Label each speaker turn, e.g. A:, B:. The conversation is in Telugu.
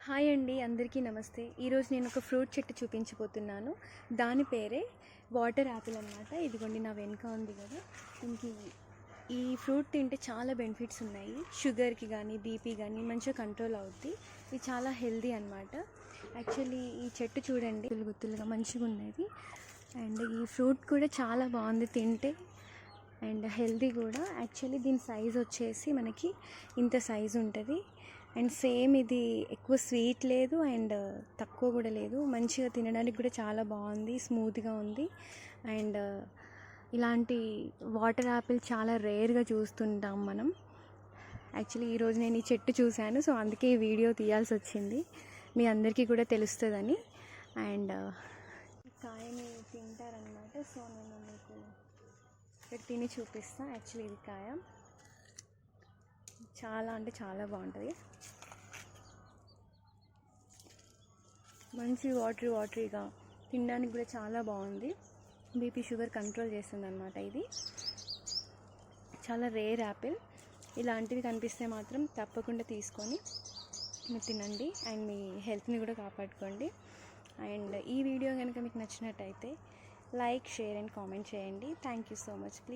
A: హాయ్ అండి, అందరికీ నమస్తే. ఈరోజు నేను ఒక ఫ్రూట్ చెట్టు చూపించబోతున్నాను. దాని పేరే వాటర్ యాపిల్ అన్నమాట. ఇదిగోండి నా వెనుక ఉంది కదా. దీనికి ఈ ఫ్రూట్ తింటే చాలా బెనిఫిట్స్ ఉన్నాయి. షుగర్కి కానీ బీపీ కానీ మంచిగా కంట్రోల్ అవుద్ది. ఇది చాలా హెల్దీ అన్నమాట. యాక్చువల్లీ ఈ చెట్టు చూడండి, గుత్తులుగా మంచిగా ఉన్నది. అండ్ ఈ ఫ్రూట్ కూడా చాలా బాగుంది తింటే, అండ్ హెల్దీ కూడా. యాక్చువల్లీ దీని సైజ్ వచ్చేసి మనకి ఇంత సైజు ఉంటుంది. అండ్ సేమ్ ఇది ఎక్కువ స్వీట్ లేదు అండ్ తక్కువ కూడా లేదు. మంచిగా తినడానికి కూడా చాలా బాగుంది, స్మూత్గా ఉంది. అండ్ ఇలాంటి వాటర్ యాపిల్ చాలా రేర్గా చూస్తుంటాం మనం. యాక్చువల్లీ ఈరోజు నేను ఈ చెట్టు చూశాను, సో అందుకే ఈ వీడియో తీయాల్సి వచ్చింది, మీ అందరికీ కూడా తెలుస్తుందని. అండ్ కాయని తింటారనమాట. సో నేను మీకు ఇక్కడ తిని చూపిస్తాను. యాక్చువల్లీ ఇది కాయ చాలా అంటే చాలా బాగుంటుంది. మంచి వాటరీగా తినడానికి కూడా చాలా బాగుంది. బీపీ షుగర్ కంట్రోల్ చేస్తుంది అనమాట. ఇది చాలా రేర్ యాపిల్. ఇలాంటివి కనిపిస్తే మాత్రం తప్పకుండా తీసుకొని మీరు తినండి అండ్ మీ హెల్త్ని కూడా కాపాడుకోండి. అండ్ ఈ వీడియో కనుక మీకు నచ్చినట్టయితే లైక్, షేర్ అండ్ కామెంట్ చేయండి. Thank you so much. Please